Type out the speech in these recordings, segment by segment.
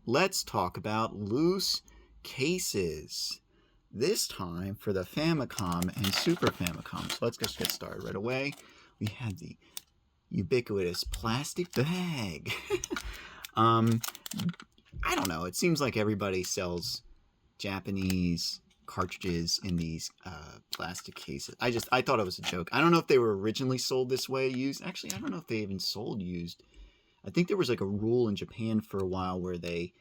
let's talk about loose cases. This time for the Famicom and Super Famicom. So let's just get started right away. We had the ubiquitous plastic bag. I don't know. It seems like everybody sells Japanese cartridges in these plastic cases. I thought it was a joke. I don't know if they were originally sold this way, used. Actually, I don't know if they even sold used. I think there was like a rule in Japan for a while where they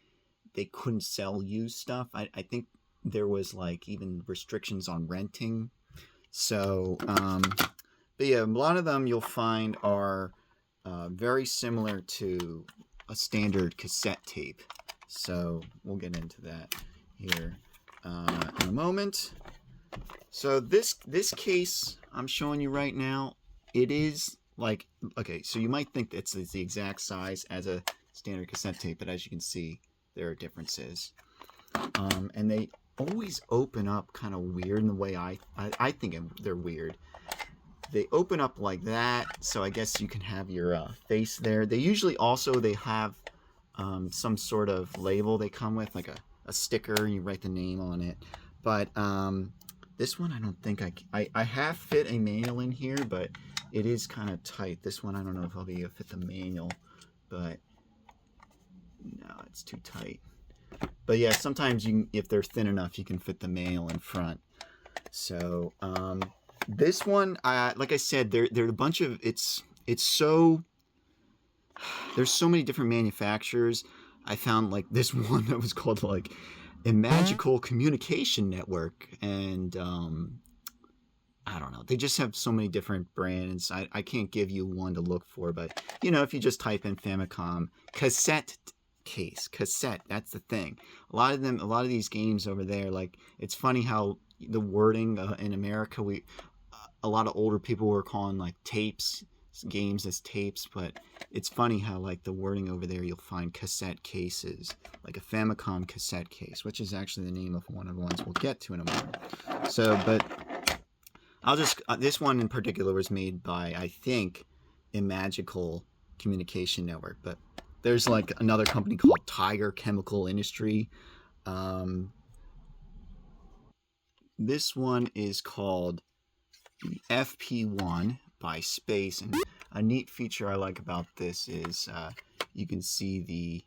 couldn't sell used stuff. I think there was like even restrictions on renting. So, but yeah, a lot of them you'll find are very similar to a standard cassette tape. So we'll get into that here in a moment. So this case I'm showing you right now, it is like, okay, so you might think it's the exact size as a standard cassette tape, but as you can see, there are differences. And they always open up kind of weird in the way I think they're weird. They open up like that, so I guess you can have your face there. They usually also, they have some sort of label they come with, like a sticker, and you write the name on it. But this one, I don't think I have fit a manual in here, but it is kind of tight. This one, I don't know if I'll be able to fit the manual, but no, it's too tight. But yeah, sometimes if they're thin enough, you can fit the manual in front. So this one, like I said, they're a bunch of, it's so, there's so many different manufacturers. I found like this one that was called like a magical communication network, and I don't know, they just have so many different brands. I can't give you one to look for, but you know, if you just type in Famicom cassette case, cassette, that's the thing. A lot of these games over there, like, it's funny how the wording in America, a lot of older people were calling like games as tapes, but it's funny how like the wording over there, you'll find cassette cases, like a Famicom cassette case, which is actually the name of one of the ones we'll get to in a moment. So, but I'll just, this one in particular was made by, I think, a magical communication network, but there's like another company called Tiger Chemical Industry. This one is called the FP1 by Space, and a neat feature I like about this is you can see the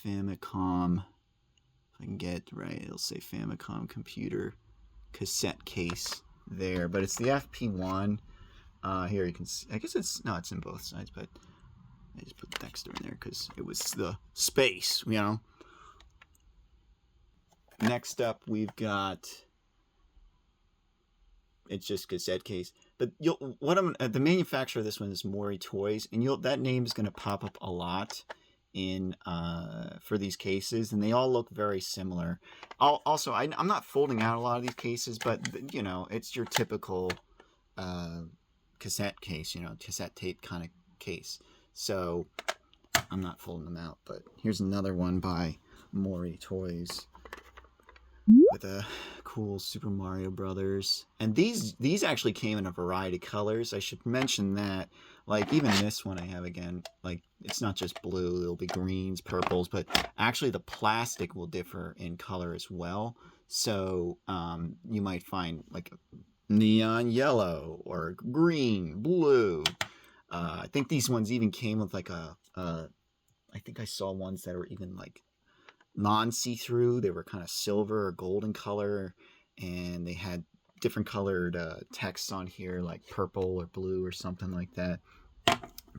Famicom, if I can get it right, it'll say Famicom computer cassette case there, but it's the FP1. Here you can see, I guess it's in both sides, but I just put Dexter in there because it was the Space, you know. Next up, we've got, it's just cassette case, but the manufacturer of this one is Mori Toys, and that name is going to pop up a lot in for these cases, and they all look very similar. Also, I'm not folding out a lot of these cases, but you know, it's your typical cassette case, you know, cassette tape kind of case. So I'm not folding them out, but here's another one by Mori Toys with a cool Super Mario Brothers. And these actually came in a variety of colors. I should mention that, like, even this one I have, again, like, it's not just blue, it'll be greens, purples, but actually the plastic will differ in color as well. So you might find like neon yellow or green, blue. I think these ones even came with like I think I saw ones that were even like non-see-through. They were kind of silver or golden color, and they had different colored text on here, like purple or blue or something like that.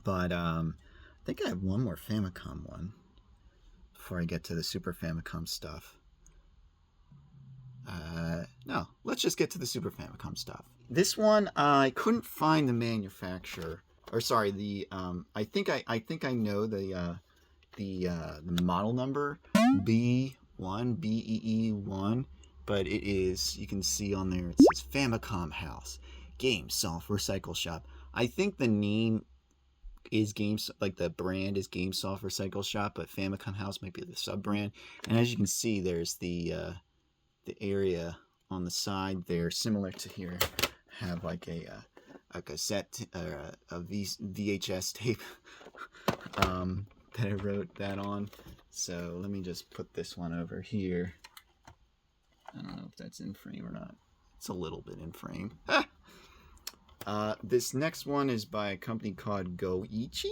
But I think I have one more Famicom one before I get to the Super Famicom stuff. No, let's just get to the Super Famicom stuff. This one, I couldn't find the manufacturer, or sorry, the I think I know the model number, B1, BEE1, but it is, you can see on there, it says Famicom House, Game Soft Recycle Shop. I think the name is like the brand is Game Soft Recycle Shop, but Famicom House might be the sub brand. And as you can see, there's the area on the side there, similar to here, have like a cassette or a VHS tape that I wrote that on. So let me just put this one over here. I don't know if that's in frame or not. It's a little bit in frame. This next one is by a company called Goichi,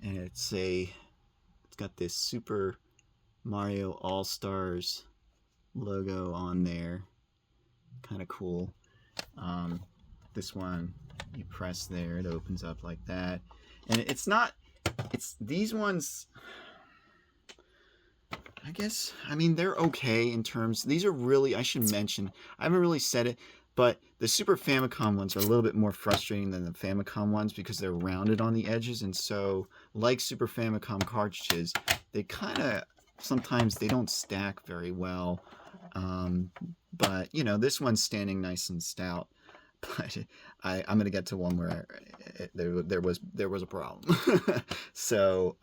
and it's got this Super Mario All-Stars logo on there. Kind of cool. This one, you press there, it opens up like that. And it's these ones, I guess, I mean, they're okay in terms, these are really, I should mention, I haven't really said it, but the Super Famicom ones are a little bit more frustrating than the Famicom ones because they're rounded on the edges, and so, like Super Famicom cartridges, they kind of, sometimes they don't stack very well, but, you know, this one's standing nice and stout, but I'm going to get to one where there was a problem. So,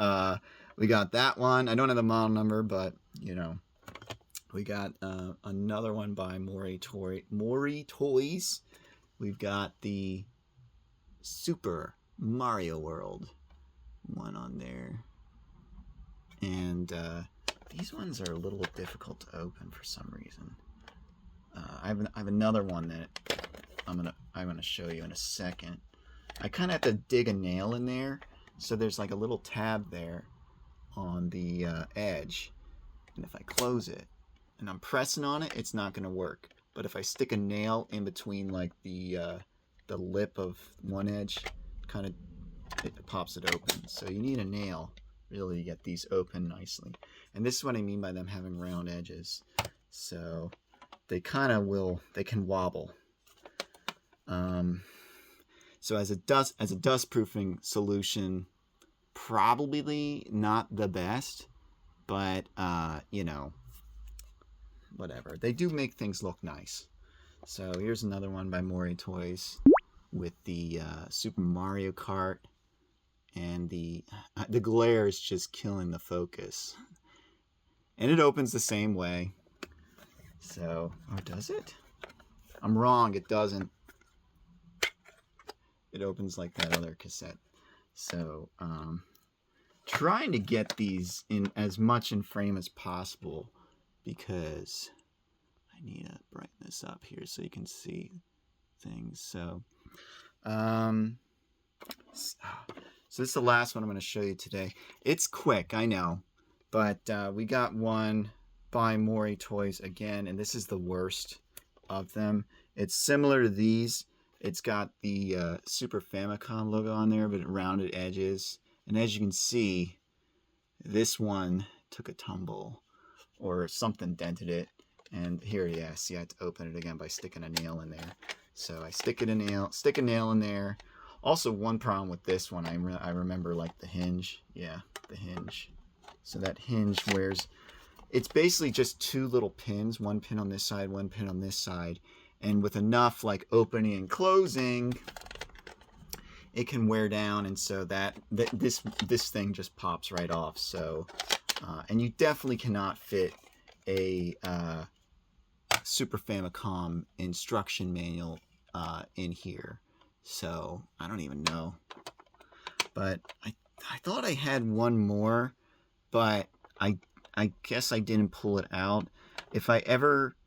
we got that one. I don't have the model number, but, you know, we got another one by Mori Toys. We've got the Super Mario World one on there. And these ones are a little difficult to open for some reason. I have another one that I'm gonna show you in a second. I kind of have to dig a nail in there, so there's like a little tab there on the edge, and if I close it and I'm pressing on it, it's not gonna work. But if I stick a nail in between like the lip of one edge, kind of it pops it open. So you need a nail really to get these open nicely. And this is what I mean by them having round edges. So they kind of they can wobble. So as a dust proofing solution, probably not the best, but you know, whatever. They do make things look nice. So here's another one by Mori Toys with the Super Mario Kart, and the glare is just killing the focus. And it opens the same way. So, or does it? I'm wrong, it doesn't. It opens like that other cassette. So, trying to get these in as much in frame as possible because I need to brighten this up here so you can see things. So, so this is the last one I'm going to show you today. It's quick, I know, but we got one by Mori Toys again, and this is the worst of them. It's similar to these. It's got the Super Famicom logo on there, but rounded edges. And as you can see, this one took a tumble or something dented it. And here, yeah, see, I had to open it again by sticking a nail in there. So I stick a nail in there. Also, one problem with this one, I remember like the hinge. Yeah, the hinge. So that hinge it's basically just two little pins, one pin on this side, one pin on this side. And with enough like opening and closing, it can wear down, and so this thing just pops right off. So, and you definitely cannot fit a Super Famicom instruction manual in here. So I don't even know, but I thought I had one more, but I guess I didn't pull it out. If I ever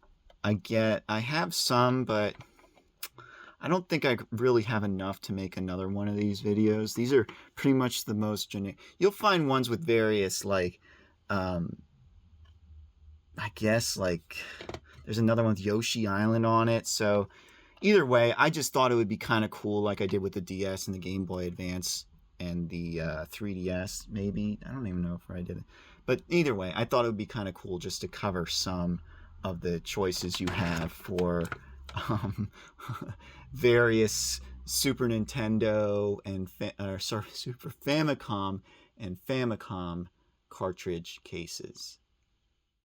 I have some, but I don't think I really have enough to make another one of these videos. These are pretty much the most generic. You'll find ones with various, like, I guess, like, there's another one with Yoshi Island on it. So either way, I just thought it would be kind of cool, like I did with the DS and the Game Boy Advance and the 3DS, maybe. I don't even know if I did it. But either way, I thought it would be kind of cool just to cover some of the choices you have for various Super Nintendo and Super Famicom and Famicom cartridge cases.